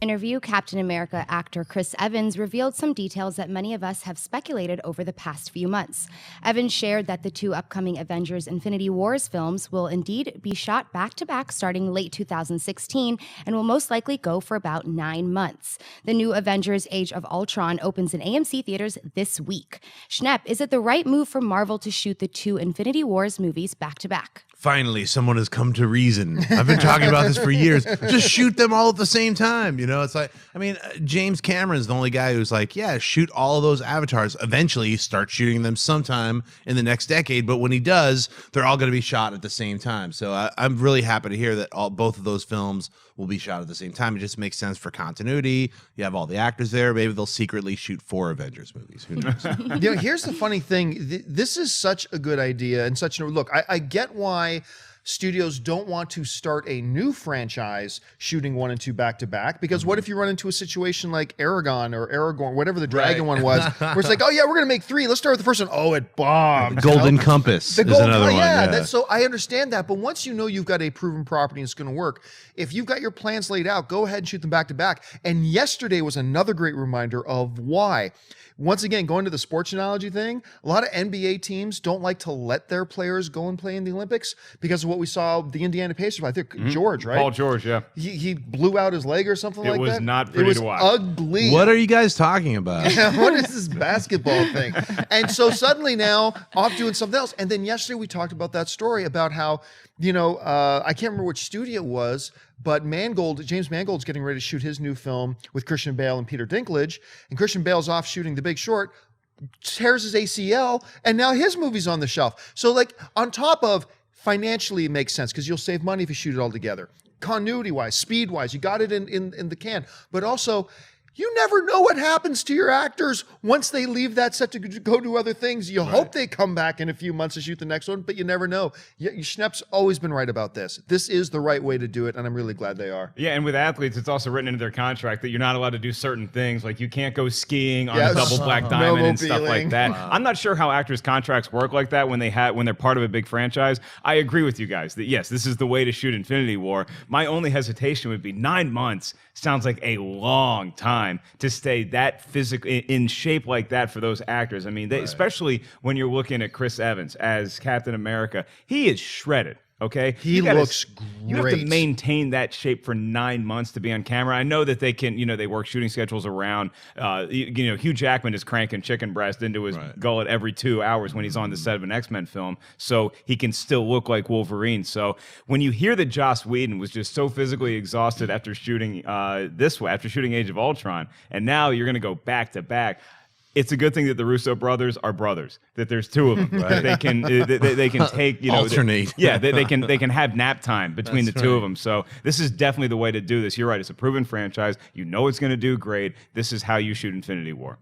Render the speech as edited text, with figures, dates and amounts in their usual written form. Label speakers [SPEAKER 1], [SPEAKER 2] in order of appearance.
[SPEAKER 1] interview, Captain America actor Chris Evans revealed some details that many of us have speculated over the past few months. Evans shared that the two upcoming Avengers Infinity Wars films will indeed be shot back-to-back starting late 2016 and will most likely go for about 9 months. The new Avengers Age of Ultron opens in AMC Theatres this week. Schnepp, is it the right move for Marvel to shoot the two Infinity Wars movies back-to-back?
[SPEAKER 2] Finally, someone has come to reason. I've been talking about this for years. Just shoot them all at the same time. You know, it's like, I mean, James Cameron's the only guy who's like, yeah, shoot all of those avatars. Eventually, start shooting them sometime in the next decade. But when he does, they're all going to be shot at the same time. So I'm really happy to hear that both of those films will be shot at the same time. It just makes sense for continuity. You have all the actors there. Maybe they'll secretly shoot 4 Avengers movies. Who knows?
[SPEAKER 3] You know, here's the funny thing. This is such a good idea and such a look. I get why studios don't want to start a new franchise shooting 1 and 2 back to back, because what if you run into a situation like Aragorn, whatever the dragon one was, where it's like, oh yeah, we're gonna make 3. Let's start with the first one. Oh, it bombed.
[SPEAKER 2] Golden Compass is another one.
[SPEAKER 3] Yeah. So I understand that, but once you know you've got a proven property and it's going to work, if you've got your plans laid out, go ahead and shoot them back to back. And yesterday was another great reminder of why. Once again, going to the sports analogy thing, a lot of NBA teams don't like to let their players go and play in the Olympics because of what we saw the Indiana Pacers. I think George, right?
[SPEAKER 4] Paul George, yeah.
[SPEAKER 3] He blew out his leg or something like that.
[SPEAKER 4] It was not pretty to watch.
[SPEAKER 3] It was ugly.
[SPEAKER 2] What are you guys talking about?
[SPEAKER 3] What is this basketball thing? And so suddenly now off doing something else. And then yesterday we talked about that story about how, you know, I can't remember which studio it was, but James Mangold's getting ready to shoot his new film with Christian Bale and Peter Dinklage. And Christian Bale's off shooting The Big Short, tears his ACL, and now his movie's on the shelf. So like on top of financially it makes sense because you'll save money if you shoot it all together. Continuity-wise, speed-wise, you got it in the can. But also, you never know what happens to your actors once they leave that set to go do other things. You hope they come back in a few months to shoot the next one, but you never know. Schnepp's always been right about this. This is the right way to do it, and I'm really glad they are.
[SPEAKER 4] Yeah, and with athletes, it's also written into their contract that you're not allowed to do certain things. Like you can't go skiing on a double black diamond and stuff like that. Wow. I'm not sure how actors' contracts work like that when they're part of a big franchise. I agree with you guys that, yes, this is the way to shoot Infinity War. My only hesitation would be 9 months. Sounds like a long time to stay that in shape like that for those actors. I mean, especially when you're looking at Chris Evans as Captain America, he is shredded. Okay,
[SPEAKER 3] he looks great.
[SPEAKER 4] You have to maintain that shape for 9 months to be on camera. I know that they can, they work shooting schedules around. Hugh Jackman is cranking chicken breast into his gullet every 2 hours when he's on the set of an X-Men film, so he can still look like Wolverine. So when you hear that Joss Whedon was just so physically exhausted after shooting after shooting Age of Ultron, and now you're going to go back to back. It's a good thing that the Russo brothers are brothers. That there's 2 of them. Right? They can take
[SPEAKER 2] alternate.
[SPEAKER 4] They can have nap time between the 2 of them. So this is definitely the way to do this. You're right. It's a proven franchise. You know it's going to do great. This is how you shoot Infinity War.